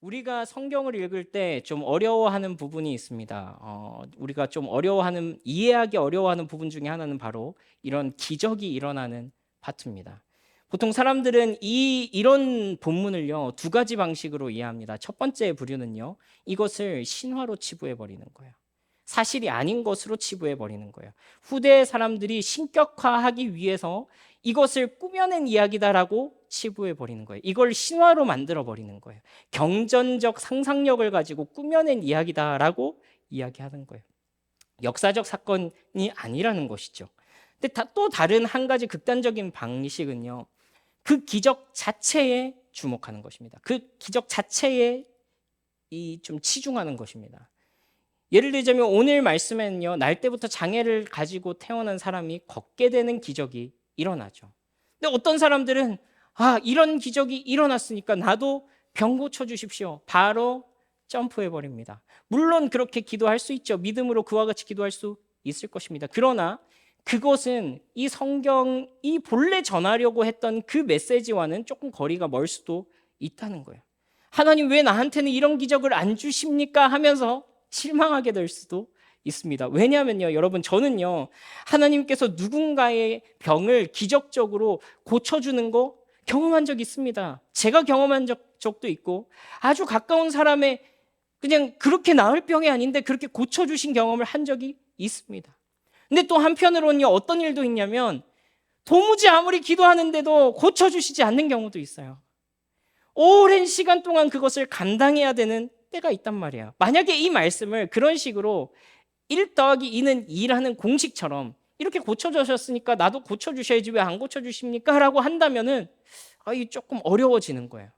우리가 성경을 읽을 때 좀 어려워하는 부분이 있습니다. 우리가 좀 이해하기 어려워하는 부분 중에 하나는 바로 이런 기적이 일어나는 파트입니다. 보통 사람들은 이런 본문을요, 두 가지 방식으로 이해합니다. 첫 번째 부류는요, 이것을 신화로 치부해 버리는 거예요. 사실이 아닌 것으로 치부해 버리는 거예요. 후대 사람들이 신격화하기 위해서 이것을 꾸며낸 이야기다라고 치부해 버리는 거예요. 이걸 신화로 만들어 버리는 거예요. 경전적 상상력을 가지고 꾸며낸 이야기다라고 이야기하는 거예요. 역사적 사건이 아니라는 것이죠. 근데 또 다른 한 가지 극단적인 방식은요, 그 기적 자체에 주목하는 것입니다. 그 기적 자체에 좀 치중하는 것입니다. 예를 들자면 오늘 말씀에는요, 날 때부터 장애를 가지고 태어난 사람이 걷게 되는 기적이 일어나죠. 근데 어떤 사람들은 이런 기적이 일어났으니까 나도 병 고쳐 주십시오. 바로 점프해 버립니다. 물론 그렇게 기도할 수 있죠. 믿음으로 그와 같이 기도할 수 있을 것입니다. 그러나 그것은 이 성경이 본래 전하려고 했던 그 메시지와는 조금 거리가 멀 수도 있다는 거예요. 하나님 왜 나한테는 이런 기적을 안 주십니까? 하면서 실망하게 될 수도 있습니다. 왜냐하면요, 여러분, 저는요, 하나님께서 누군가의 병을 기적적으로 고쳐주는 거 경험한 적 있습니다. 제가 경험한 적도 있고, 아주 가까운 사람의 그냥 그렇게 나을 병이 아닌데 그렇게 고쳐주신 경험을 한 적이 있습니다. 근데 또 한편으로는요, 어떤 일도 있냐면 도무지 아무리 기도하는데도 고쳐주시지 않는 경우도 있어요. 오랜 시간 동안 그것을 감당해야 되는 때가 있단 말이에요. 만약에 이 말씀을 그런 식으로 1 더하기 2는 2라는 공식처럼 이렇게 고쳐주셨으니까 나도 고쳐주셔야지 왜 안 고쳐주십니까? 라고 한다면은 이 조금 어려워지는 거예요.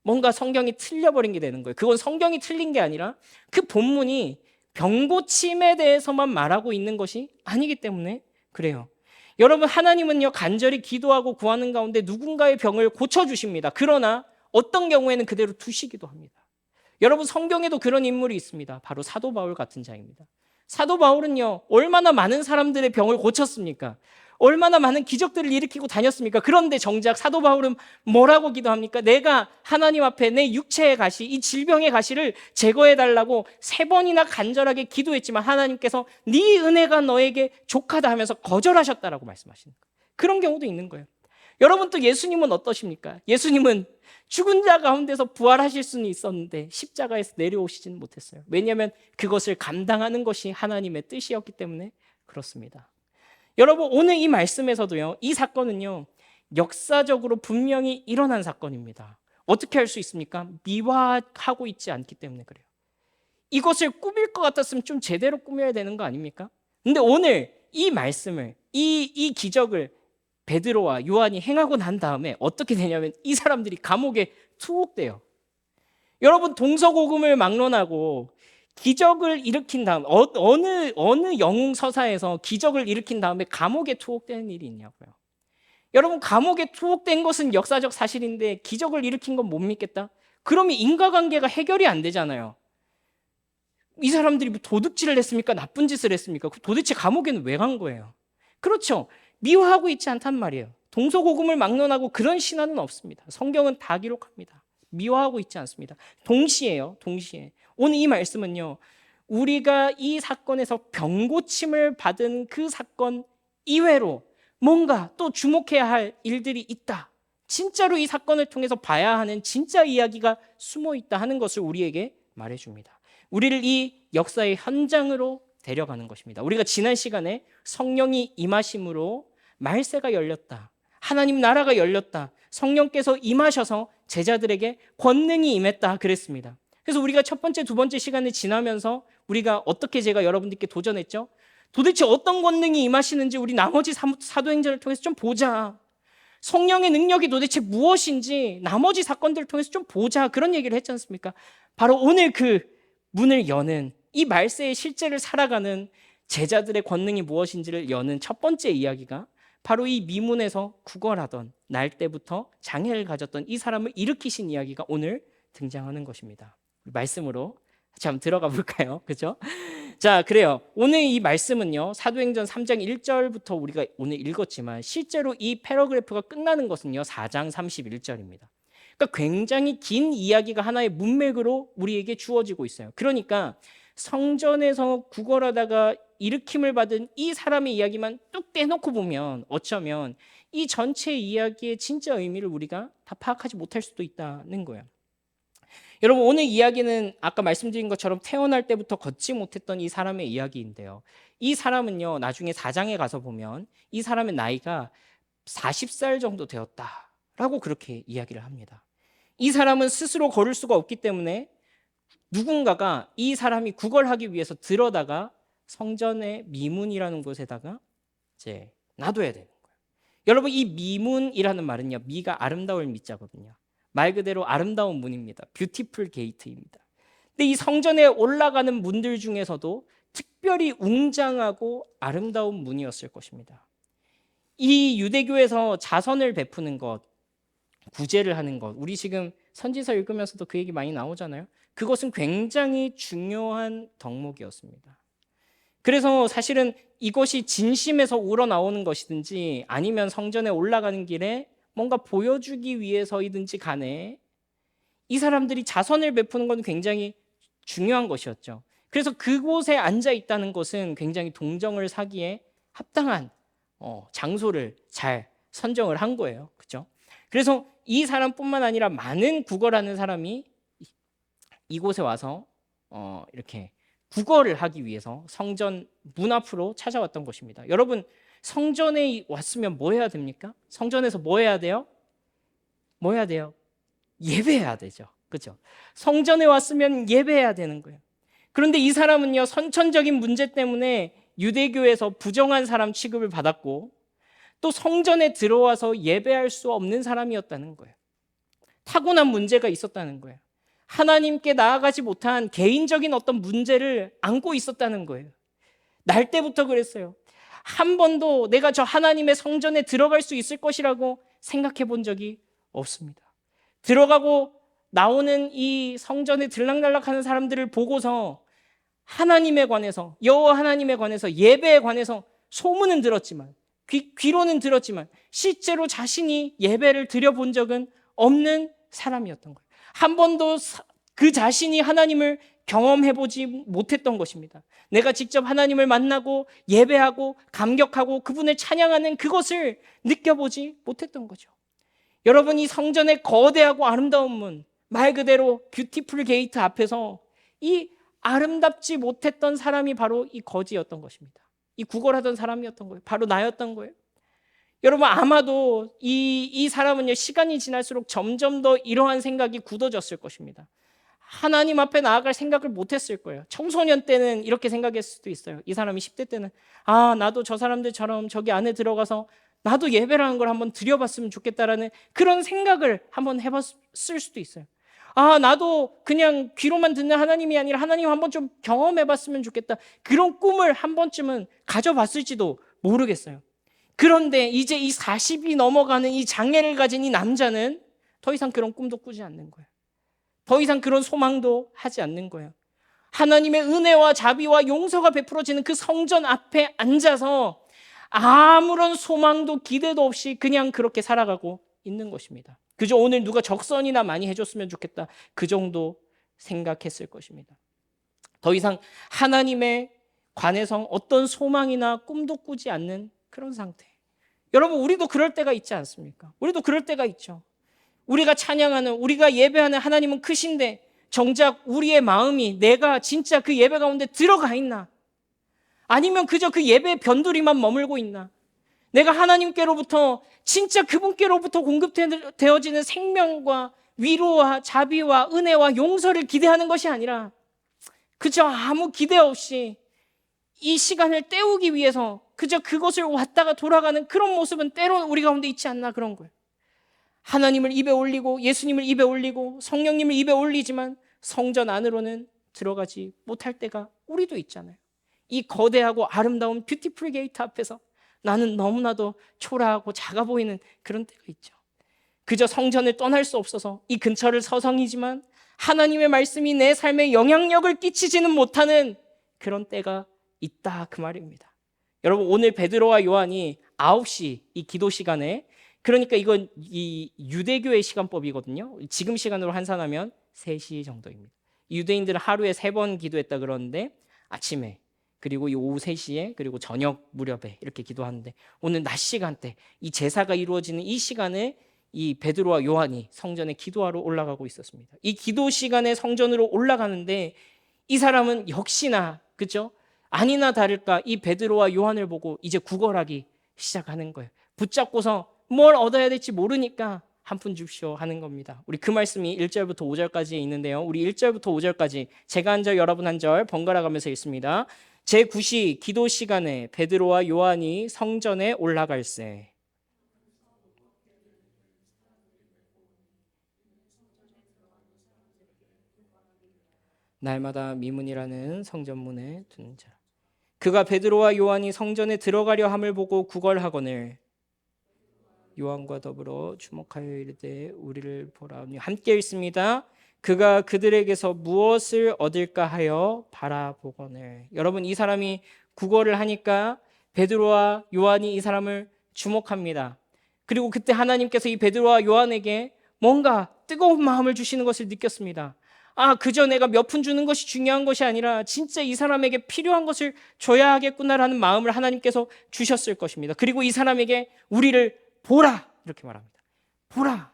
뭔가 성경이 틀려버린 게 되는 거예요. 그건 성경이 틀린 게 아니라 그 본문이 병고침에 대해서만 말하고 있는 것이 아니기 때문에 그래요. 여러분, 하나님은요, 간절히 기도하고 구하는 가운데 누군가의 병을 고쳐주십니다. 그러나 어떤 경우에는 그대로 두시기도 합니다. 여러분, 성경에도 그런 인물이 있습니다. 바로 사도 바울 같은 자입니다. 사도 바울은요, 얼마나 많은 사람들의 병을 고쳤습니까? 얼마나 많은 기적들을 일으키고 다녔습니까? 그런데 정작 사도 바울은 뭐라고 기도합니까? 내가 하나님 앞에 내 육체의 가시, 이 질병의 가시를 제거해달라고 3번이나 간절하게 기도했지만 하나님께서 네 은혜가 너에게 족하다 하면서 거절하셨다라고 말씀하시는 거예요. 그런 경우도 있는 거예요. 여러분, 또 예수님은 어떠십니까? 예수님은 죽은 자 가운데서 부활하실 수는 있었는데 십자가에서 내려오시지는 못했어요. 왜냐하면 그것을 감당하는 것이 하나님의 뜻이었기 때문에 그렇습니다. 여러분, 오늘 이 말씀에서도요, 이 사건은요, 역사적으로 분명히 일어난 사건입니다. 어떻게 할 수 있습니까? 미화하고 있지 않기 때문에 그래요. 이것을 꾸밀 것 같았으면 좀 제대로 꾸며야 되는 거 아닙니까? 근데 오늘 이 말씀을, 이 기적을 베드로와 요한이 행하고 난 다음에 어떻게 되냐면 이 사람들이 감옥에 투옥돼요. 여러분, 동서고금을 막론하고 기적을 일으킨 다음 어느 영웅 서사에서 기적을 일으킨 다음에 감옥에 투옥되는 일이 있냐고요. 여러분, 감옥에 투옥된 것은 역사적 사실인데 기적을 일으킨 건 못 믿겠다? 그러면 인과관계가 해결이 안 되잖아요. 이 사람들이 뭐 도둑질을 했습니까? 나쁜 짓을 했습니까? 도대체 감옥에는 왜 간 거예요? 그렇죠. 미화하고 있지 않단 말이에요. 동서고금을 막론하고 그런 신화는 없습니다. 성경은 다 기록합니다. 미화하고 있지 않습니다. 동시에요. 동시에. 오늘 이 말씀은요, 우리가 이 사건에서 병고침을 받은 그 사건 이외로 뭔가 또 주목해야 할 일들이 있다. 진짜로 이 사건을 통해서 봐야 하는 진짜 이야기가 숨어 있다 하는 것을 우리에게 말해줍니다. 우리를 이 역사의 현장으로 데려가는 것입니다. 우리가 지난 시간에 성령이 임하심으로 말세가 열렸다. 하나님 나라가 열렸다. 성령께서 임하셔서 제자들에게 권능이 임했다 그랬습니다. 그래서 우리가 첫 번째, 두 번째 시간을 지나면서 우리가 어떻게 제가 여러분들께 도전했죠? 도대체 어떤 권능이 임하시는지 우리 나머지 사도행전을 통해서 좀 보자. 성령의 능력이 도대체 무엇인지 나머지 사건들을 통해서 좀 보자. 그런 얘기를 했지 않습니까? 바로 오늘 그 문을 여는 이 말세의 실제를 살아가는 제자들의 권능이 무엇인지를 여는 첫 번째 이야기가 바로 이 미문에서 구걸하던 날 때부터 장애를 가졌던 이 사람을 일으키신 이야기가 오늘 등장하는 것입니다. 말씀으로 한번 들어가 볼까요? 그죠? 자, 그래요. 오늘 이 말씀은요, 사도행전 3장 1절부터 우리가 오늘 읽었지만 실제로 이 패러그래프가 끝나는 것은요, 4장 31절입니다. 그러니까 굉장히 긴 이야기가 하나의 문맥으로 우리에게 주어지고 있어요. 그러니까 성전에서 구걸하다가 일으킴을 받은 이 사람의 이야기만 뚝 떼놓고 보면 어쩌면 이 전체 이야기의 진짜 의미를 우리가 다 파악하지 못할 수도 있다는 거예요. 여러분, 오늘 이야기는 아까 말씀드린 것처럼 태어날 때부터 걷지 못했던 이 사람의 이야기인데요. 이 사람은요, 나중에 4장에 가서 보면 이 사람의 나이가 40살 정도 되었다라고 그렇게 이야기를 합니다. 이 사람은 스스로 걸을 수가 없기 때문에 누군가가 이 사람이 구걸하기 위해서 들어다가 성전의 미문이라는 곳에다가 이제 놔둬야 되는 거예요. 여러분, 이 미문이라는 말은요, 미가 아름다울 미자거든요. 말 그대로 아름다운 문입니다. 뷰티풀 게이트입니다. 근데 이 성전에 올라가는 문들 중에서도 특별히 웅장하고 아름다운 문이었을 것입니다. 이 유대교에서 자선을 베푸는 것, 구제를 하는 것, 우리 지금 선지서 읽으면서도 그 얘기 많이 나오잖아요. 그것은 굉장히 중요한 덕목이었습니다. 그래서 사실은 이것이 진심에서 우러나오는 것이든지 아니면 성전에 올라가는 길에 뭔가 보여주기 위해서이든지 간에 이 사람들이 자선을 베푸는 건 굉장히 중요한 것이었죠. 그래서 그곳에 앉아 있다는 것은 굉장히 동정을 사기에 합당한 장소를 잘 선정을 한 거예요. 그렇죠? 그래서 이 사람뿐만 아니라 많은 구걸하는 사람이 이곳에 와서 이렇게 구걸을 하기 위해서 성전 문 앞으로 찾아왔던 것입니다. 여러분, 성전에 왔으면 뭐 해야 됩니까? 성전에서 뭐 해야 돼요? 뭐 해야 돼요? 예배해야 되죠. 그렇죠? 성전에 왔으면 예배해야 되는 거예요. 그런데 이 사람은요, 선천적인 문제 때문에 유대교에서 부정한 사람 취급을 받았고 또 성전에 들어와서 예배할 수 없는 사람이었다는 거예요. 타고난 문제가 있었다는 거예요. 하나님께 나아가지 못한 개인적인 어떤 문제를 안고 있었다는 거예요. 날 때부터 그랬어요. 한 번도 내가 저 하나님의 성전에 들어갈 수 있을 것이라고 생각해 본 적이 없습니다. 들어가고 나오는 이 성전에 들락날락하는 사람들을 보고서 하나님에 관해서, 여호와 하나님에 관해서, 예배에 관해서 소문은 들었지만, 귀로는 들었지만 실제로 자신이 예배를 드려본 적은 없는 사람이었던 거예요. 한 번도 그 자신이 하나님을 경험해보지 못했던 것입니다. 내가 직접 하나님을 만나고 예배하고 감격하고 그분을 찬양하는 그것을 느껴보지 못했던 거죠. 여러분, 이 성전의 거대하고 아름다운 문, 말 그대로 뷰티풀 게이트 앞에서 이 아름답지 못했던 사람이 바로 이 거지였던 것입니다. 이 구걸하던 사람이었던 거예요. 바로 나였던 거예요. 여러분, 아마도 이 사람은요, 시간이 지날수록 점점 더 이러한 생각이 굳어졌을 것입니다. 하나님 앞에 나아갈 생각을 못했을 거예요. 청소년 때는 이렇게 생각했을 수도 있어요. 이 사람이 10대 때는 나도 저 사람들처럼 저기 안에 들어가서 나도 예배라는 걸 한번 드려봤으면 좋겠다라는 그런 생각을 한번 해봤을 수도 있어요. 나도 그냥 귀로만 듣는 하나님이 아니라 하나님 한번 좀 경험해봤으면 좋겠다. 그런 꿈을 한 번쯤은 가져봤을지도 모르겠어요. 그런데 이제 이 40이 넘어가는 이 장애를 가진 이 남자는 더 이상 그런 꿈도 꾸지 않는 거예요. 더 이상 그런 소망도 하지 않는 거예요. 하나님의 은혜와 자비와 용서가 베풀어지는 그 성전 앞에 앉아서 아무런 소망도 기대도 없이 그냥 그렇게 살아가고 있는 것입니다. 그저 오늘 누가 적선이나 많이 해줬으면 좋겠다, 그 정도 생각했을 것입니다. 더 이상 하나님에 관해서 어떤 소망이나 꿈도 꾸지 않는 그런 상태. 여러분, 우리도 그럴 때가 있지 않습니까? 우리도 그럴 때가 있죠. 우리가 찬양하는, 우리가 예배하는 하나님은 크신데 정작 우리의 마음이 내가 진짜 그 예배 가운데 들어가 있나? 아니면 그저 그 예배의 변두리만 머물고 있나? 내가 하나님께로부터 진짜 그분께로부터 공급되어지는 생명과 위로와 자비와 은혜와 용서를 기대하는 것이 아니라 그저 아무 기대 없이 이 시간을 때우기 위해서 그저 그것을 왔다가 돌아가는 그런 모습은 때로는 우리 가운데 있지 않나, 그런 거예요. 하나님을 입에 올리고 예수님을 입에 올리고 성령님을 입에 올리지만 성전 안으로는 들어가지 못할 때가 우리도 있잖아요. 이 거대하고 아름다운 뷰티풀 게이트 앞에서 나는 너무나도 초라하고 작아 보이는 그런 때가 있죠. 그저 성전을 떠날 수 없어서 이 근처를 서성이지만 하나님의 말씀이 내 삶에 영향력을 끼치지는 못하는 그런 때가 있다, 그 말입니다. 여러분, 오늘 베드로와 요한이 9시 이 기도 시간에 그러니까 이건 이 유대교의 시간법이거든요. 지금 시간으로 환산하면 3시 정도입니다. 유대인들은 하루에 3번 기도했다 그러는데 아침에 그리고 이 오후 3시에 그리고 저녁 무렵에 이렇게 기도하는데 오늘 낮 시간대 이 제사가 이루어지는 이 시간에 이 베드로와 요한이 성전에 기도하러 올라가고 있었습니다. 이 기도 시간에 성전으로 올라가는데 이 사람은 역시나 그죠? 아니나 다를까 이 베드로와 요한을 보고 이제 구걸하기 시작하는 거예요. 붙잡고서 뭘 얻어야 될지 모르니까 한 푼 줍시오 하는 겁니다. 우리 그 말씀이 1절부터 5절까지에 있는데요. 우리 1절부터 5절까지 제가 한 절 여러분 한 절 번갈아 가면서 읽습니다. 제9시 기도 시간에 베드로와 요한이 성전에 올라갈새 날마다 미문이라는 성전문에 두는 자 그가 베드로와 요한이 성전에 들어가려 함을 보고 구걸하거늘 요한과 더불어 주목하여 이르되 우리를 보라. 함께 읽습니다. 그가 그들에게서 무엇을 얻을까 하여 바라보거늘. 여러분 이 사람이 구걸을 하니까 베드로와 요한이 이 사람을 주목합니다. 그리고 그때 하나님께서 이 베드로와 요한에게 뭔가 뜨거운 마음을 주시는 것을 느꼈습니다. 그저 내가 몇 푼 주는 것이 중요한 것이 아니라 진짜 이 사람에게 필요한 것을 줘야 하겠구나라는 마음을 하나님께서 주셨을 것입니다. 그리고 이 사람에게 우리를 보라 이렇게 말합니다. 보라.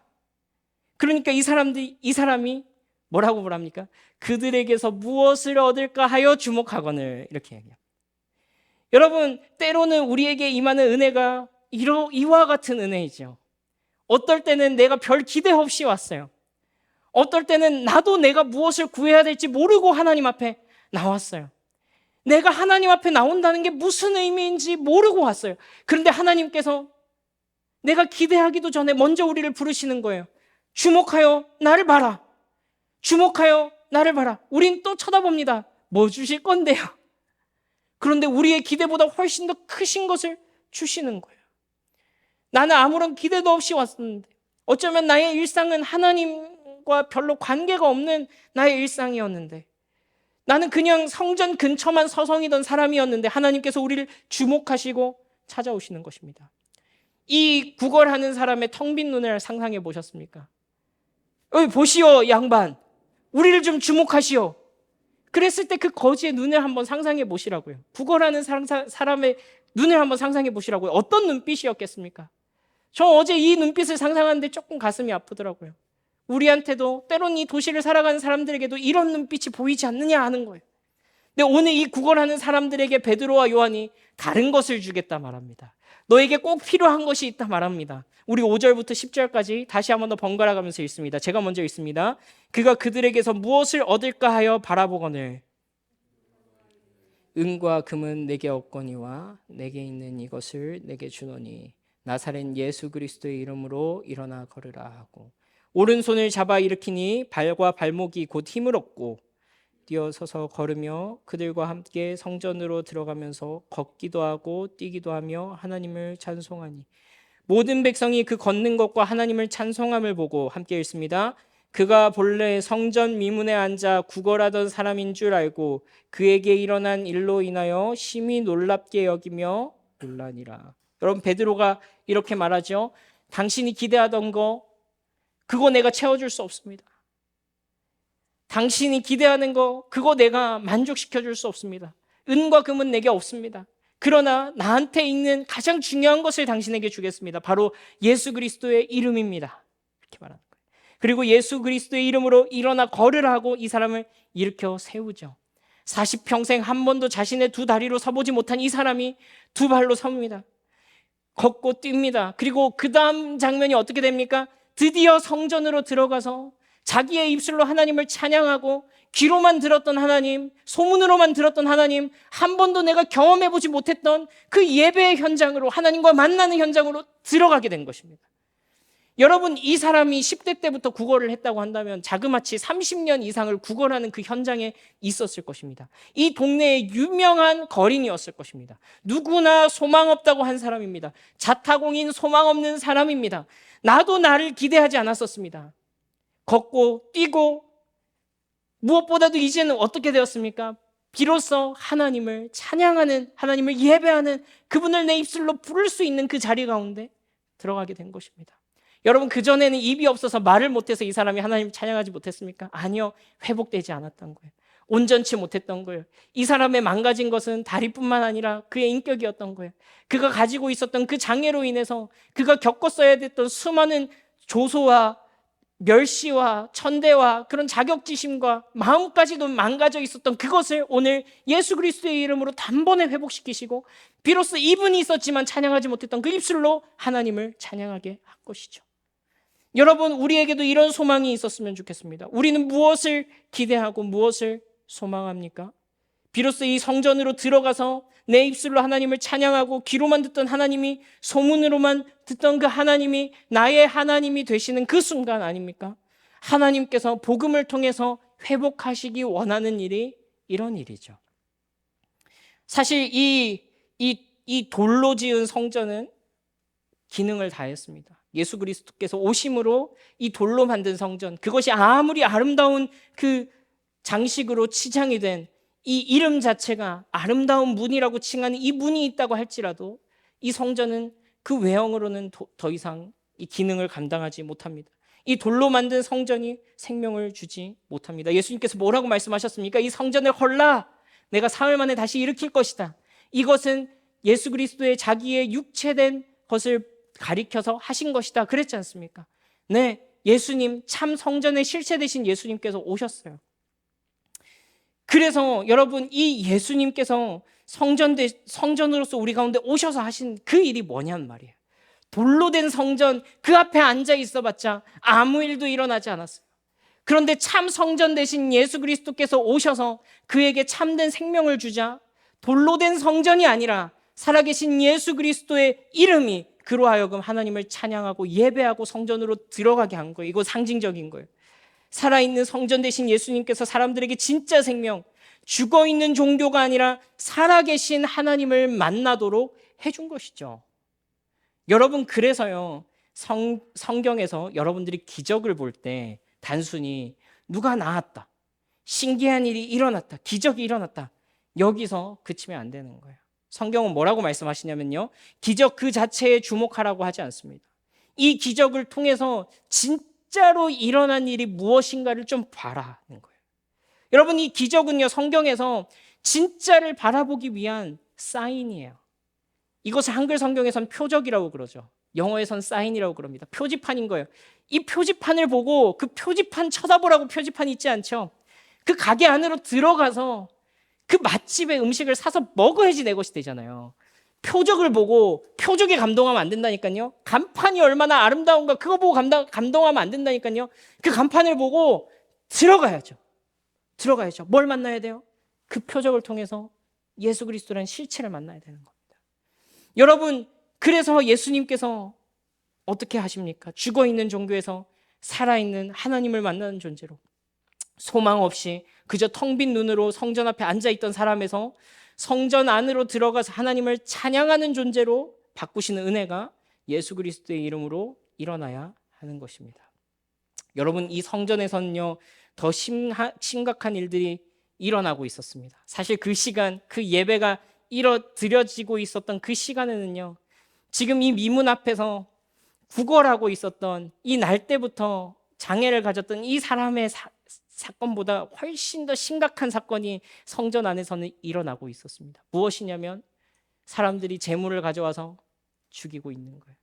그러니까 이 사람이 뭐라고 말합니까? 그들에게서 무엇을 얻을까 하여 주목하거늘 이렇게 얘기합니다. 여러분 때로는 우리에게 임하는 은혜가 이와 같은 은혜이죠. 어떨 때는 내가 별 기대 없이 왔어요. 어떨 때는 나도 내가 무엇을 구해야 될지 모르고 하나님 앞에 나왔어요. 내가 하나님 앞에 나온다는 게 무슨 의미인지 모르고 왔어요. 그런데 하나님께서 내가 기대하기도 전에 먼저 우리를 부르시는 거예요. 주목하여 나를 봐라. 주목하여 나를 봐라. 우린 또 쳐다봅니다. 뭐 주실 건데요? 그런데 우리의 기대보다 훨씬 더 크신 것을 주시는 거예요. 나는 아무런 기대도 없이 왔었는데 어쩌면 나의 일상은 하나님과 별로 관계가 없는 나의 일상이었는데 나는 그냥 성전 근처만 서성이던 사람이었는데 하나님께서 우리를 주목하시고 찾아오시는 것입니다. 이 구걸하는 사람의 텅 빈 눈을 상상해 보셨습니까? 보시오 양반, 우리를 좀 주목하시오. 그랬을 때 그 거지의 눈을 한번 상상해 보시라고요. 구걸하는 사람의 눈을 한번 상상해 보시라고요. 어떤 눈빛이었겠습니까? 저 어제 이 눈빛을 상상하는데 조금 가슴이 아프더라고요. 우리한테도 때론 이 도시를 살아가는 사람들에게도 이런 눈빛이 보이지 않느냐 하는 거예요. 근데 오늘 이 구걸하는 사람들에게 베드로와 요한이 다른 것을 주겠다 말합니다. 너에게 꼭 필요한 것이 있다 말합니다. 우리 5절부터 10절까지 다시 한번 더 번갈아 가면서 읽습니다. 제가 먼저 읽습니다. 그가 그들에게서 무엇을 얻을까 하여 바라보거늘 은과 금은 내게 없거니와 내게 있는 이것을 내게 주노니 나사렛 예수 그리스도의 이름으로 일어나 걸으라 하고 오른손을 잡아 일으키니 발과 발목이 곧 힘을 얻고 뛰어서서 걸으며 그들과 함께 성전으로 들어가면서 걷기도 하고 뛰기도 하며 하나님을 찬송하니 모든 백성이 그 걷는 것과 하나님을 찬송함을 보고 함께 읽습니다. 그가 본래 성전 미문에 앉아 구걸하던 사람인 줄 알고 그에게 일어난 일로 인하여 심히 놀랍게 여기며 놀라니라. 여러분 베드로가 이렇게 말하죠. 당신이 기대하던 거 그거 내가 채워줄 수 없습니다. 당신이 기대하는 거 그거 내가 만족시켜줄 수 없습니다. 은과 금은 내게 없습니다. 그러나 나한테 있는 가장 중요한 것을 당신에게 주겠습니다. 바로 예수 그리스도의 이름입니다. 이렇게 말하는 거예요. 그리고 예수 그리스도의 이름으로 일어나 걸으라 하고 이 사람을 일으켜 세우죠. 40평생 한 번도 자신의 두 다리로 서보지 못한 이 사람이 두 발로 섭니다. 걷고 뜁니다. 그리고 그 다음 장면이 어떻게 됩니까? 드디어 성전으로 들어가서 자기의 입술로 하나님을 찬양하고 귀로만 들었던 하나님, 소문으로만 들었던 하나님, 한 번도 내가 경험해보지 못했던 그 예배의 현장으로 하나님과 만나는 현장으로 들어가게 된 것입니다. 여러분 이 사람이 10대 때부터 구걸을 했다고 한다면 자그마치 30년 이상을 구걸하는 그 현장에 있었을 것입니다. 이 동네의 유명한 거린이었을 것입니다. 누구나 소망 없다고 한 사람입니다. 자타공인 소망 없는 사람입니다. 나도 나를 기대하지 않았었습니다. 걷고 뛰고 무엇보다도 이제는 어떻게 되었습니까? 비로소 하나님을 찬양하는, 하나님을 예배하는 그분을 내 입술로 부를 수 있는 그 자리 가운데 들어가게 된 것입니다. 여러분, 그전에는 입이 없어서 말을 못해서 이 사람이 하나님을 찬양하지 못했습니까? 아니요. 회복되지 않았던 거예요. 온전치 못했던 거예요. 이 사람의 망가진 것은 다리뿐만 아니라 그의 인격이었던 거예요. 그가 가지고 있었던 그 장애로 인해서 그가 겪었어야 됐던 수많은 조소와 멸시와 천대와 그런 자격지심과 마음까지도 망가져 있었던 그것을 오늘 예수 그리스도의 이름으로 단번에 회복시키시고, 비로소 이분이 있었지만 찬양하지 못했던 그 입술로 하나님을 찬양하게 한 것이죠. 여러분, 우리에게도 이런 소망이 있었으면 좋겠습니다. 우리는 무엇을 기대하고 무엇을 소망합니까? 비로소 이 성전으로 들어가서 내 입술로 하나님을 찬양하고 귀로만 듣던 하나님이, 소문으로만 듣던 그 하나님이 나의 하나님이 되시는 그 순간 아닙니까? 하나님께서 복음을 통해서 회복하시기 원하는 일이 이런 일이죠. 사실 이 돌로 지은 성전은 기능을 다했습니다. 예수 그리스도께서 오심으로 이 돌로 만든 성전, 그것이 아무리 아름다운 그 장식으로 치장이 된 이 이름 자체가 아름다운 문이라고 칭하는 이 문이 있다고 할지라도 이 성전은 그 외형으로는 더 이상 이 기능을 감당하지 못합니다. 이 돌로 만든 성전이 생명을 주지 못합니다. 예수님께서 뭐라고 말씀하셨습니까? 이 성전을 헐라, 내가 사흘 만에 다시 일으킬 것이다. 이것은 예수 그리스도의 자기의 육체된 것을 가리켜서 하신 것이다, 그랬지 않습니까? 네, 예수님, 참 성전의 실체 되신 예수님께서 오셨어요. 그래서 여러분, 이 예수님께서 성전으로서 우리 가운데 오셔서 하신 그 일이 뭐냔 말이에요. 돌로 된 성전, 그 앞에 앉아 있어봤자 아무 일도 일어나지 않았어요. 그런데 참 성전 되신 예수 그리스도께서 오셔서 그에게 참된 생명을 주자, 돌로 된 성전이 아니라 살아계신 예수 그리스도의 이름이 그로 하여금 하나님을 찬양하고 예배하고 성전으로 들어가게 한 거예요. 이거 상징적인 거예요. 살아있는 성전 되신 예수님께서 사람들에게 진짜 생명, 죽어있는 종교가 아니라 살아계신 하나님을 만나도록 해준 것이죠. 여러분, 그래서요, 성경에서 여러분들이 기적을 볼 때 단순히 누가 나았다, 신기한 일이 일어났다, 기적이 일어났다, 여기서 그치면 안 되는 거예요. 성경은 뭐라고 말씀하시냐면요, 기적 그 자체에 주목하라고 하지 않습니다. 이 기적을 통해서 진짜로 일어난 일이 무엇인가를 좀 봐라는 거예요. 여러분, 이 기적은요, 성경에서 진짜를 바라보기 위한 사인이에요. 이것을 한글 성경에선 표적이라고 그러죠. 영어에선 사인이라고 그럽니다. 표지판인 거예요. 이 표지판을 보고 그 표지판 쳐다보라고 표지판이 있지 않죠. 그 가게 안으로 들어가서 그 맛집의 음식을 사서 먹어야지 내 것이 되잖아요. 표적을 보고 표적에 감동하면 안 된다니까요. 간판이 얼마나 아름다운가 그거 보고 감동하면 안 된다니까요. 그 간판을 보고 들어가야죠. 뭘 만나야 돼요? 그 표적을 통해서 예수 그리스도라는 실체를 만나야 되는 겁니다. 여러분, 그래서 예수님께서 어떻게 하십니까? 죽어있는 종교에서 살아있는 하나님을 만나는 존재로, 소망 없이 그저 텅 빈 눈으로 성전 앞에 앉아있던 사람에서 성전 안으로 들어가서 하나님을 찬양하는 존재로 바꾸시는 은혜가 예수 그리스도의 이름으로 일어나야 하는 것입니다. 여러분, 이 성전에서는요, 더 심각한 일들이 일어나고 있었습니다. 사실 그 시간, 그 예배가 드려지고 있었던 그 시간에는요, 지금 이 미문 앞에서 구걸하고 있었던 이 날때부터 장애를 가졌던 이 사람의 사건보다 훨씬 더 심각한 사건이 성전 안에서는 일어나고 있었습니다. 무엇이냐면 사람들이 재물을 가져와서 죽이고 있는 거예요.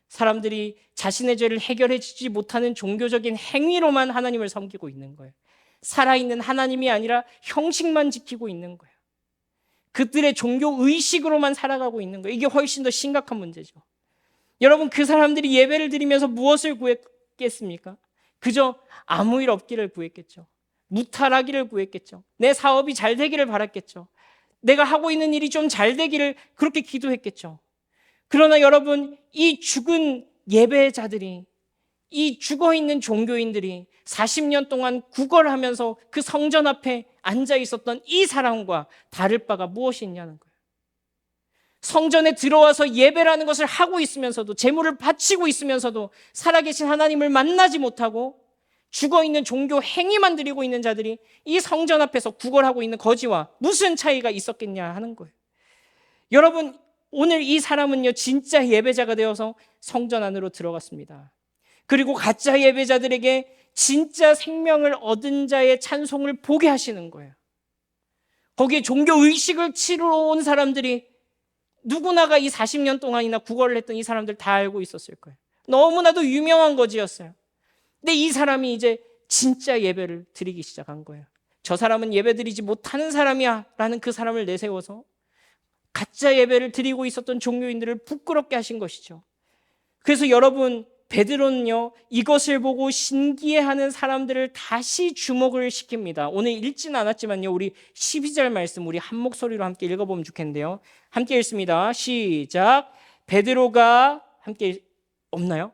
사람들이 자신의 죄를 해결해 주지 못하는 종교적인 행위로만 하나님을 섬기고 있는 거예요. 살아있는 하나님이 아니라 형식만 지키고 있는 거예요. 그들의 종교 의식으로만 살아가고 있는 거예요. 이게 훨씬 더 심각한 문제죠. 여러분, 그 사람들이 예배를 드리면서 무엇을 구했겠습니까? 그저 아무 일 없기를 구했겠죠. 무탈하기를 구했겠죠. 내 사업이 잘 되기를 바랐겠죠. 내가 하고 있는 일이 좀 잘 되기를 그렇게 기도했겠죠. 그러나 여러분, 이 죽은 예배자들이, 이 죽어있는 종교인들이 40년 동안 구걸하면서 그 성전 앞에 앉아 있었던 이 사람과 다를 바가 무엇이 있냐는 거예요. 성전에 들어와서 예배라는 것을 하고 있으면서도, 제물을 바치고 있으면서도 살아계신 하나님을 만나지 못하고 죽어있는 종교 행위만 드리고 있는 자들이 이 성전 앞에서 구걸하고 있는 거지와 무슨 차이가 있었겠냐 하는 거예요. 여러분, 오늘 이 사람은요, 진짜 예배자가 되어서 성전 안으로 들어갔습니다. 그리고 가짜 예배자들에게 진짜 생명을 얻은 자의 찬송을 보게 하시는 거예요. 거기에 종교 의식을 치르러 온 사람들이 누구나가 이 40년 동안이나 구걸을 했던 이 사람들 다 알고 있었을 거예요. 너무나도 유명한 거지였어요. 근데 이 사람이 이제 진짜 예배를 드리기 시작한 거예요. 저 사람은 예배 드리지 못하는 사람이야 라는 그 사람을 내세워서 가짜 예배를 드리고 있었던 종교인들을 부끄럽게 하신 것이죠. 그래서 여러분, 베드로는요, 이것을 보고 신기해하는 사람들을 다시 주목을 시킵니다. 오늘 읽지는 않았지만요, 우리 12절 말씀 우리 한 목소리로 함께 읽어보면 좋겠는데요. 함께 읽습니다. 시작. 베드로가 함께 없나요?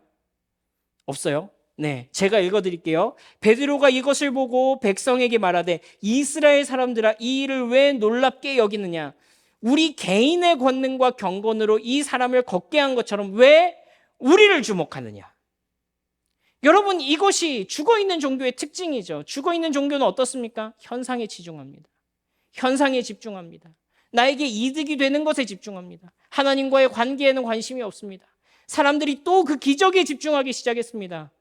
없어요? 네, 제가 읽어드릴게요. 베드로가 이것을 보고 백성에게 말하되 이스라엘 사람들아, 이 일을 왜 놀랍게 여기느냐? 우리 개인의 권능과 경건으로 이 사람을 걷게 한 것처럼 왜 우리를 주목하느냐? 여러분, 이것이 죽어있는 종교의 특징이죠. 죽어있는 종교는 어떻습니까? 현상에 집중합니다. 현상에 집중합니다. 나에게 이득이 되는 것에 집중합니다. 하나님과의 관계에는 관심이 없습니다. 사람들이 또 그 기적에 집중하기 시작했습니다.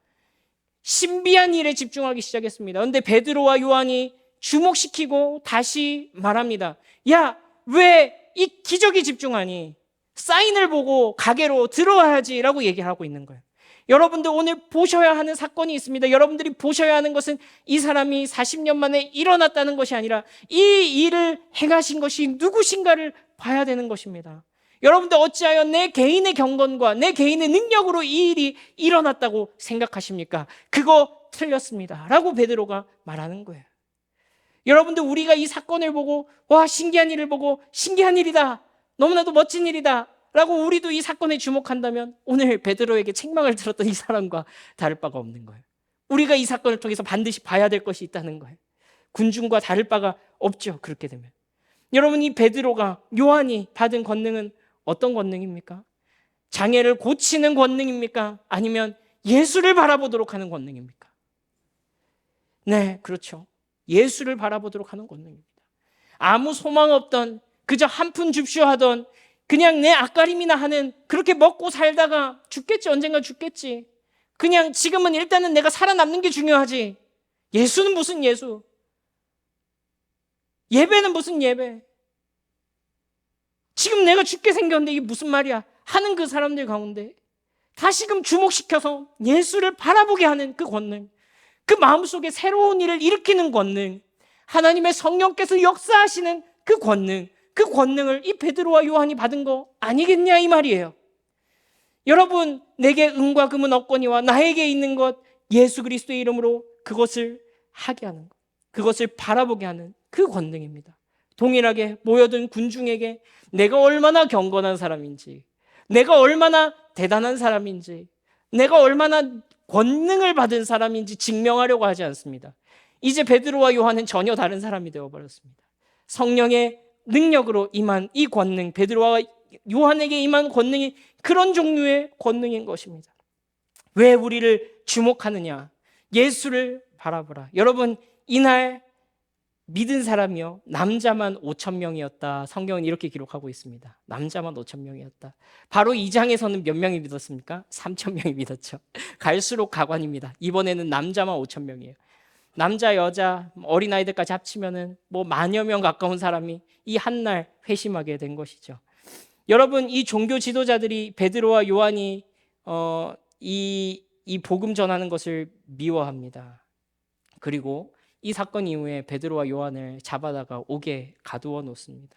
신비한 일에 집중하기 시작했습니다. 그런데 베드로와 요한이 주목시키고 다시 말합니다. 야, 왜 이 기적에 집중하니? 사인을 보고 가게로 들어와야지 라고 얘기를 하고 있는 거예요. 여러분들 오늘 보셔야 하는 사건이 있습니다. 여러분들이 보셔야 하는 것은 이 사람이 40년 만에 일어났다는 것이 아니라 이 일을 행하신 것이 누구신가를 봐야 되는 것입니다. 여러분들 어찌하여 내 개인의 경건과 내 개인의 능력으로 이 일이 일어났다고 생각하십니까? 그거 틀렸습니다 라고 베드로가 말하는 거예요. 여러분들, 우리가 이 사건을 보고 와, 신기한 일을 보고 신기한 일이다, 너무나도 멋진 일이다 라고 우리도 이 사건에 주목한다면 오늘 베드로에게 책망을 들었던 이 사람과 다를 바가 없는 거예요. 우리가 이 사건을 통해서 반드시 봐야 될 것이 있다는 거예요. 군중과 다를 바가 없죠. 그렇게 되면 여러분, 이 베드로가, 요한이 받은 권능은 어떤 권능입니까? 장애를 고치는 권능입니까? 아니면 예수를 바라보도록 하는 권능입니까? 네, 그렇죠. 예수를 바라보도록 하는 권능입니다. 아무 소망 없던, 그저 한 푼 줍쇼 하던, 그냥 내 앞가림이나 하는, 그렇게 먹고 살다가 죽겠지, 언젠가 죽겠지, 그냥 지금은 일단은 내가 살아남는 게 중요하지, 예수는 무슨 예수, 예배는 무슨 예배, 지금 내가 죽게 생겼는데 이게 무슨 말이야 하는 그 사람들 가운데 다시금 주목시켜서 예수를 바라보게 하는 그 권능, 그 마음속에 새로운 일을 일으키는 권능, 하나님의 성령께서 역사하시는 그 권능, 그 권능을 이 베드로와 요한이 받은 거 아니겠냐 이 말이에요. 여러분, 내게 은과 금은 없거니와 나에게 있는 것 예수 그리스도의 이름으로 그것을 하게 하는 것, 그것을 바라보게 하는 그 권능입니다. 동일하게 모여든 군중에게 내가 얼마나 경건한 사람인지, 내가 얼마나 대단한 사람인지, 내가 얼마나 권능을 받은 사람인지 증명하려고 하지 않습니다. 이제 베드로와 요한은 전혀 다른 사람이 되어버렸습니다. 성령의 능력으로 임한 이 권능, 베드로와 요한에게 임한 권능이 그런 종류의 권능인 것입니다. 왜 우리를 주목하느냐? 예수를 바라보라. 여러분, 이날 믿은 사람이요, 남자만 5,000명이었다. 성경은 이렇게 기록하고 있습니다. 남자만 5,000명이었다. 바로 이 장에서는 몇 명이 믿었습니까? 3,000명이 믿었죠. 갈수록 가관입니다. 이번에는 남자만 5,000명이에요. 남자, 여자, 어린아이들까지 합치면은 뭐 만여 명 가까운 사람이 이 한날 회심하게 된 것이죠. 여러분, 이 종교 지도자들이 베드로와 요한이 이 복음 전하는 것을 미워합니다. 그리고 이 사건 이후에 베드로와 요한을 잡아다가 옥에 가두어 놓습니다.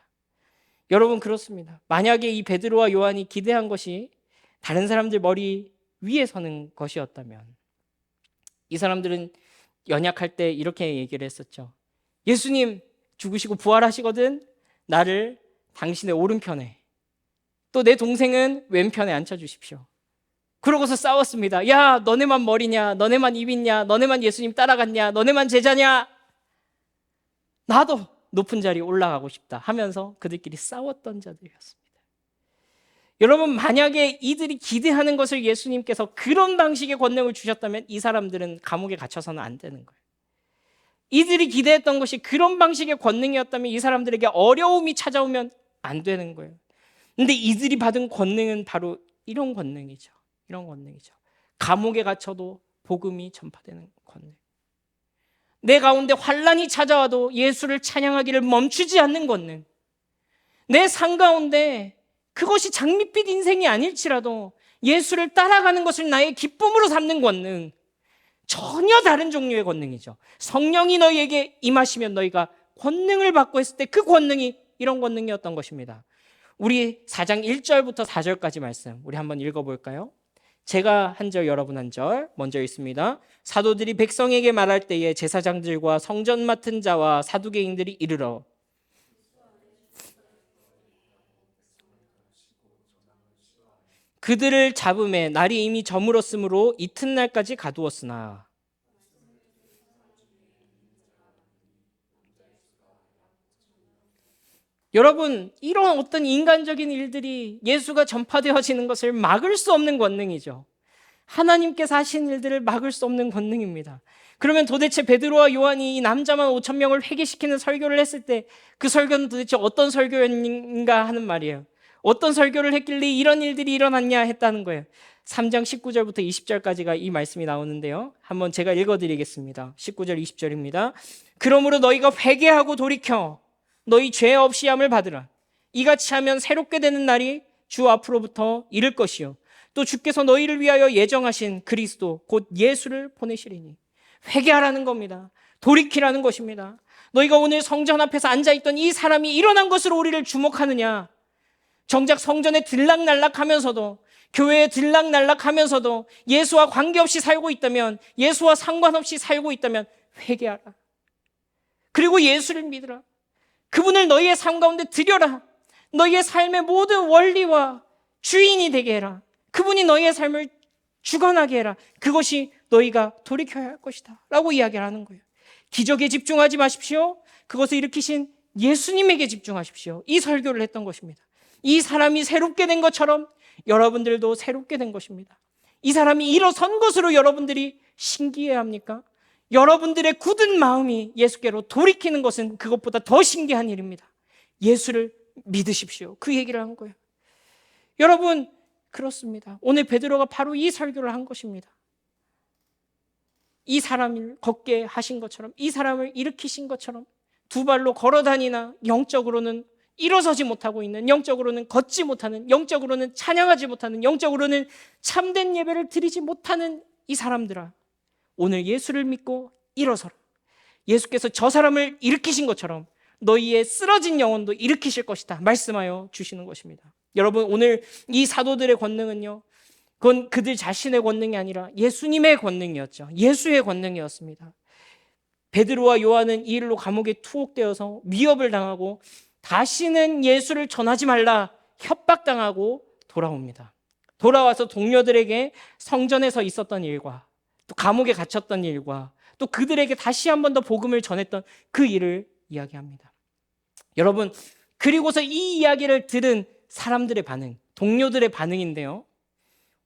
여러분, 그렇습니다. 만약에 이 베드로와 요한이 기대한 것이 다른 사람들 머리 위에 서는 것이었다면, 이 사람들은 연약할 때 이렇게 얘기를 했었죠. 예수님 죽으시고 부활하시거든 나를 당신의 오른편에, 또 내 동생은 왼편에 앉혀주십시오. 그러고서 싸웠습니다. 야, 너네만 머리냐? 너네만 입 있냐? 너네만 예수님 따라갔냐? 너네만 제자냐? 나도 높은 자리에 올라가고 싶다 하면서 그들끼리 싸웠던 자들이었습니다. 여러분, 만약에 이들이 기대하는 것을 예수님께서 그런 방식의 권능을 주셨다면 이 사람들은 감옥에 갇혀서는 안 되는 거예요. 이들이 기대했던 것이 그런 방식의 권능이었다면 이 사람들에게 어려움이 찾아오면 안 되는 거예요. 근데 이들이 받은 권능은 바로 이런 권능이죠. 이런 권능이죠. 감옥에 갇혀도 복음이 전파되는 권능. 내 가운데 환난이 찾아와도 예수를 찬양하기를 멈추지 않는 권능. 내 삶 가운데 그것이 장밋빛 인생이 아닐지라도 예수를 따라가는 것을 나의 기쁨으로 삼는 권능. 전혀 다른 종류의 권능이죠. 성령이 너희에게 임하시면 너희가 권능을 받고 했을 때 그 권능이 이런 권능이었던 것입니다. 우리 4장 1절부터 4절까지 말씀 우리 한번 읽어볼까요? 제가 한 절, 여러분 한 절 먼저 읽습니다. 사도들이 백성에게 말할 때에 제사장들과 성전 맡은 자와 사두개인들이 이르러 그들을 잡음에 날이 이미 저물었으므로 이튿날까지 가두었으나 여러분, 이런 어떤 인간적인 일들이 예수가 전파되어지는 것을 막을 수 없는 권능이죠. 하나님께서 하신 일들을 막을 수 없는 권능입니다. 그러면 도대체 베드로와 요한이 이 남자만 5천 명을 회개시키는 설교를 했을 때 그 설교는 도대체 어떤 설교인가 하는 말이에요. 어떤 설교를 했길래 이런 일들이 일어났냐 했다는 거예요. 3장 19절부터 20절까지가 이 말씀이 나오는데요. 한번 제가 읽어드리겠습니다. 19절 20절입니다. 그러므로 너희가 회개하고 돌이켜 너희 죄 없이 함을 받으라. 이같이 하면 새롭게 되는 날이 주 앞으로부터 이를 것이요 또 주께서 너희를 위하여 예정하신 그리스도 곧 예수를 보내시리니. 회개하라는 겁니다. 돌이키라는 것입니다. 너희가 오늘 성전 앞에서 앉아있던 이 사람이 일어난 것으로 우리를 주목하느냐? 정작 성전에 들락날락하면서도 교회에 들락날락하면서도 예수와 관계없이 살고 있다면, 예수와 상관없이 살고 있다면 회개하라. 그리고 예수를 믿으라. 그분을 너희의 삶 가운데 들여라. 너희의 삶의 모든 원리와 주인이 되게 해라. 그분이 너희의 삶을 주관하게 해라. 그것이 너희가 돌이켜야 할 것이다 라고 이야기를 하는 거예요. 기적에 집중하지 마십시오. 그것을 일으키신 예수님에게 집중하십시오. 이 설교를 했던 것입니다. 이 사람이 새롭게 된 것처럼 여러분들도 새롭게 된 것입니다. 이 사람이 일어선 것으로 여러분들이 신기해합니까? 여러분들의 굳은 마음이 예수께로 돌이키는 것은 그것보다 더 신기한 일입니다. 예수를 믿으십시오. 그 얘기를 한 거예요. 여러분, 그렇습니다. 오늘 베드로가 바로 이 설교를 한 것입니다. 이 사람을 걷게 하신 것처럼, 이 사람을 일으키신 것처럼 두 발로 걸어 다니나 영적으로는 일어서지 못하고 있는, 영적으로는 걷지 못하는, 영적으로는 찬양하지 못하는, 영적으로는 참된 예배를 드리지 못하는 이 사람들아, 오늘 예수를 믿고 일어서라. 예수께서 저 사람을 일으키신 것처럼 너희의 쓰러진 영혼도 일으키실 것이다 말씀하여 주시는 것입니다. 여러분, 오늘 이 사도들의 권능은요, 그건 그들 자신의 권능이 아니라 예수님의 권능이었죠. 예수의 권능이었습니다. 베드로와 요한은 이 일로 감옥에 투옥되어서 위협을 당하고 다시는 예수를 전하지 말라 협박당하고 돌아옵니다. 돌아와서 동료들에게 성전에서 있었던 일과 또 감옥에 갇혔던 일과 또 그들에게 다시 한 번 더 복음을 전했던 그 일을 이야기합니다. 여러분, 그리고서 이 이야기를 들은 사람들의 반응, 동료들의 반응인데요,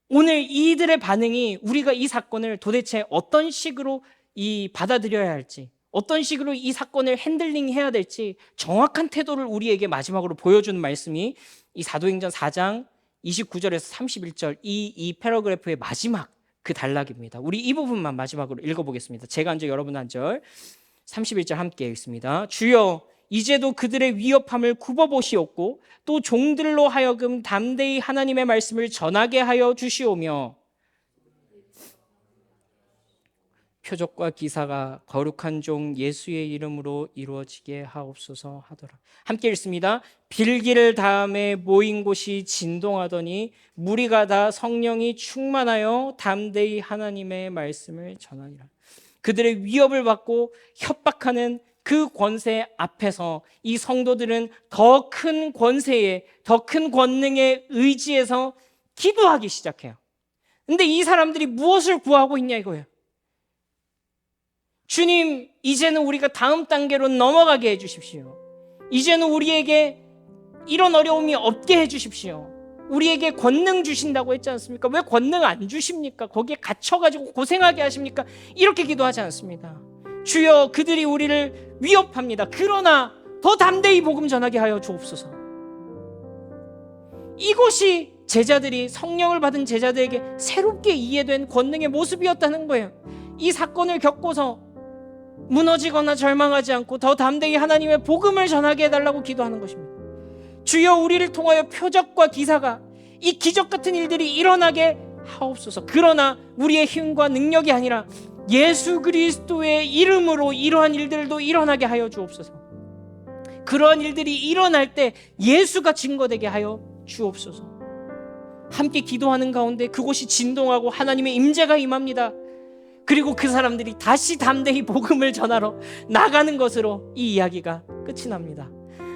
오늘 이들의 반응이 우리가 이 사건을 도대체 어떤 식으로 받아들여야 할지, 어떤 식으로 이 사건을 핸들링해야 될지 정확한 태도를 우리에게 마지막으로 보여주는 말씀이 이 사도행전 4장 29절에서 31절 이 패러그래프의 마지막 그 단락입니다. 우리 이 부분만 마지막으로 읽어보겠습니다. 제가 한 절, 여러분 한 절. 31절 함께 읽습니다. 주여, 이제도 그들의 위협함을 굽어보시옵고 또 종들로 하여금 담대히 하나님의 말씀을 전하게 하여 주시오며 표적과 기사가 거룩한 종 예수의 이름으로 이루어지게 하옵소서 하더라. 함께 읽습니다. 빌기를 다음에 모인 곳이 진동하더니 무리가 다 성령이 충만하여 담대히 하나님의 말씀을 전하니라. 그들의 위협을 받고 협박하는 그 권세 앞에서 이 성도들은 더 큰 권세에, 더 큰 권능에 의지해서 기도하기 시작해요. 근데 이 사람들이 무엇을 구하고 있냐 이거예요. 주님, 이제는 우리가 다음 단계로 넘어가게 해주십시오. 이제는 우리에게 이런 어려움이 없게 해주십시오. 우리에게 권능 주신다고 했지 않습니까? 왜 권능 안 주십니까? 거기에 갇혀가지고 고생하게 하십니까? 이렇게 기도하지 않습니다. 주여, 그들이 우리를 위협합니다. 그러나 더 담대히 복음 전하게 하여 주옵소서. 이것이 제자들이, 성령을 받은 제자들에게 새롭게 이해된 권능의 모습이었다는 거예요. 이 사건을 겪고서 무너지거나 절망하지 않고 더 담대히 하나님의 복음을 전하게 해달라고 기도하는 것입니다. 주여, 우리를 통하여 표적과 기사가, 이 기적 같은 일들이 일어나게 하옵소서. 그러나 우리의 힘과 능력이 아니라 예수 그리스도의 이름으로 이러한 일들도 일어나게 하여 주옵소서. 그러한 일들이 일어날 때 예수가 증거되게 하여 주옵소서. 함께 기도하는 가운데 그곳이 진동하고 하나님의 임재가 임합니다. 그리고 그 사람들이 다시 담대히 복음을 전하러 나가는 것으로 이 이야기가 끝이 납니다.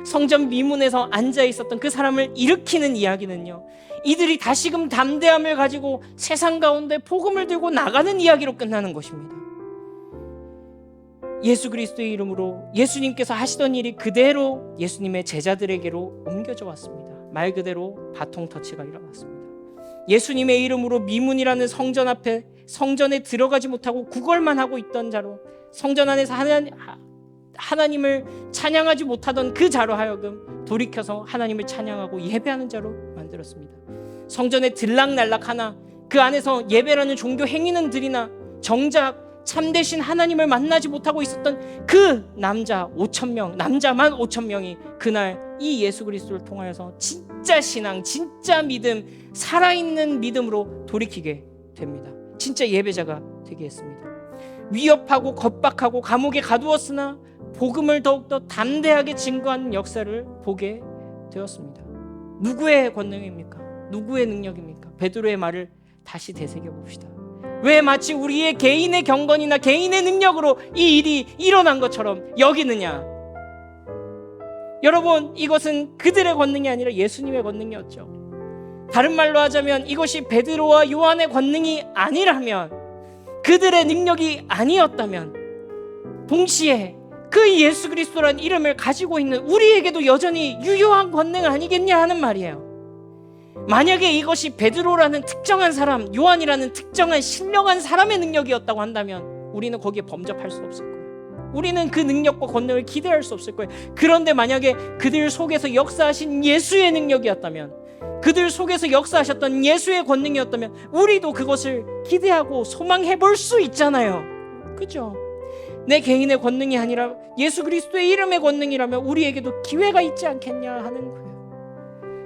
성전 미문에서 앉아 있었던 그 사람을 일으키는 이야기는요, 이들이 다시금 담대함을 가지고 세상 가운데 복음을 들고 나가는 이야기로 끝나는 것입니다. 예수 그리스도의 이름으로 예수님께서 하시던 일이 그대로 예수님의 제자들에게로 옮겨져 왔습니다. 말 그대로 바통 터치가 일어났습니다. 예수님의 이름으로 미문이라는 성전 앞에, 성전에 들어가지 못하고 구걸만 하고 있던 자로, 성전 안에서 하나님을 찬양하지 못하던 그 자로 하여금 돌이켜서 하나님을 찬양하고 예배하는 자로 만들었습니다. 성전에 들락날락하나 그 안에서 예배라는 종교 행위는 들이나 정작 참되신 하나님을 만나지 못하고 있었던 그 남자 5,000명, 남자만 5,000명이 그날 이 예수 그리스도를 통하여서 진짜 신앙, 진짜 믿음, 살아있는 믿음으로 돌이키게 됩니다. 진짜 예배자가 되게 했습니다. 위협하고 겁박하고 감옥에 가두었으나 복음을 더욱더 담대하게 증거하는 역사를 보게 되었습니다. 누구의 권능입니까? 누구의 능력입니까? 베드로의 말을 다시 되새겨 봅시다. 왜 마치 우리의 개인의 경건이나 개인의 능력으로 이 일이 일어난 것처럼 여기느냐? 여러분, 이것은 그들의 권능이 아니라 예수님의 권능이었죠. 다른 말로 하자면 이것이 베드로와 요한의 권능이 아니라면, 그들의 능력이 아니었다면 동시에 그 예수 그리스도라는 이름을 가지고 있는 우리에게도 여전히 유효한 권능 아니겠냐 하는 말이에요. 만약에 이것이 베드로라는 특정한 사람, 요한이라는 특정한 신령한 사람의 능력이었다고 한다면 우리는 거기에 범접할 수 없을 거예요. 우리는 그 능력과 권능을 기대할 수 없을 거예요. 그런데 만약에 그들 속에서 역사하신 예수의 능력이었다면, 그들 속에서 역사하셨던 예수의 권능이었다면 우리도 그것을 기대하고 소망해 볼 수 있잖아요. 그죠? 내 개인의 권능이 아니라 예수 그리스도의 이름의 권능이라면 우리에게도 기회가 있지 않겠냐 하는 거예요.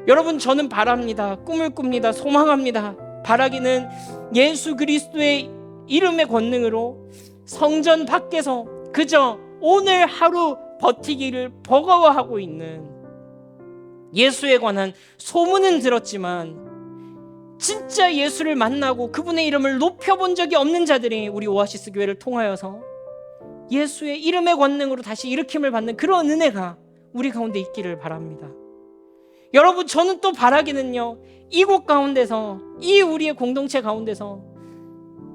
여러분, 저는 바랍니다. 꿈을 꿉니다. 소망합니다. 바라기는 예수 그리스도의 이름의 권능으로 성전 밖에서 그저 오늘 하루 버티기를 버거워하고 있는, 예수에 관한 소문은 들었지만 진짜 예수를 만나고 그분의 이름을 높여본 적이 없는 자들이 우리 오아시스 교회를 통하여서 예수의 이름의 권능으로 다시 일으킴을 받는 그런 은혜가 우리 가운데 있기를 바랍니다. 여러분, 저는 또 바라기는요, 이곳 가운데서, 이 우리의 공동체 가운데서,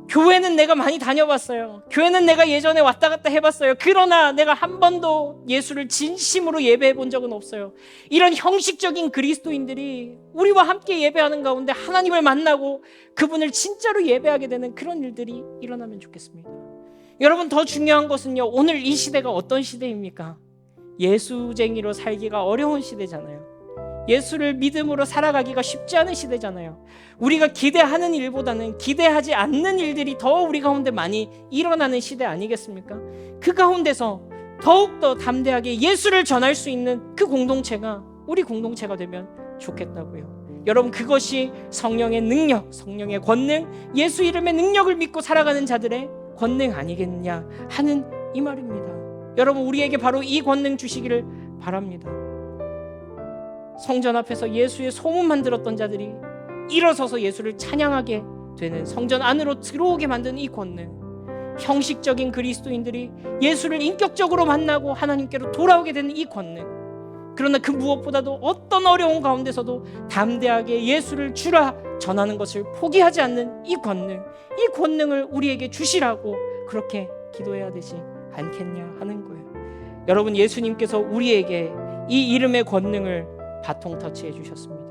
교회는 내가 많이 다녀봤어요. 교회는 내가 예전에 왔다 갔다 해봤어요. 그러나 내가 한 번도 예수를 진심으로 예배해 본 적은 없어요. 이런 형식적인 그리스도인들이 우리와 함께 예배하는 가운데 하나님을 만나고 그분을 진짜로 예배하게 되는 그런 일들이 일어나면 좋겠습니다. 여러분, 더 중요한 것은요, 오늘 이 시대가 어떤 시대입니까? 예수쟁이로 살기가 어려운 시대잖아요. 예수를 믿음으로 살아가기가 쉽지 않은 시대잖아요. 우리가 기대하는 일보다는 기대하지 않는 일들이 더 우리 가운데 많이 일어나는 시대 아니겠습니까? 그 가운데서 더욱더 담대하게 예수를 전할 수 있는 그 공동체가 우리 공동체가 되면 좋겠다고요. 여러분, 그것이 성령의 능력, 성령의 권능, 예수 이름의 능력을 믿고 살아가는 자들의 권능 아니겠냐 하는 이 말입니다. 여러분, 우리에게 바로 이 권능 주시기를 바랍니다. 성전 앞에서 예수의 소문만 들었던 자들이 일어서서 예수를 찬양하게 되는, 성전 안으로 들어오게 만든 이 권능, 형식적인 그리스도인들이 예수를 인격적으로 만나고 하나님께로 돌아오게 되는 이 권능, 그러나 그 무엇보다도 어떤 어려운 가운데서도 담대하게 예수를 주라 전하는 것을 포기하지 않는 이 권능을 우리에게 주시라고 그렇게 기도해야 되지 않겠냐 하는 거예요. 여러분, 예수님께서 우리에게 이 이름의 권능을 바통 터치해 주셨습니다.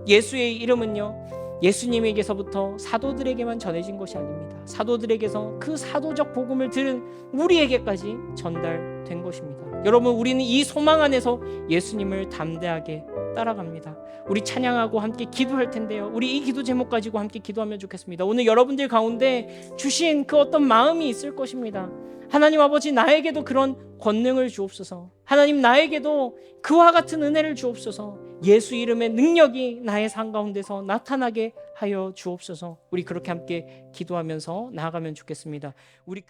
예수의 이름은요, 예수님에게서부터 사도들에게만 전해진 것이 아닙니다. 사도들에게서 그 사도적 복음을 들은 우리에게까지 전달된 것입니다. 여러분, 우리는 이 소망 안에서 예수님을 담대하게 따라갑니다. 우리 찬양하고 함께 기도할 텐데요, 우리 이 기도 제목 가지고 함께 기도하면 좋겠습니다. 오늘 여러분들 가운데 주신 그 어떤 마음이 있을 것입니다. 하나님 아버지, 나에게도 그런 권능을 주옵소서. 하나님, 나에게도 그와 같은 은혜를 주옵소서. 예수 이름의 능력이 나의 삶 가운데서 나타나게 하여 주옵소서. 우리 그렇게 함께 기도하면서 나아가면 좋겠습니다. 우리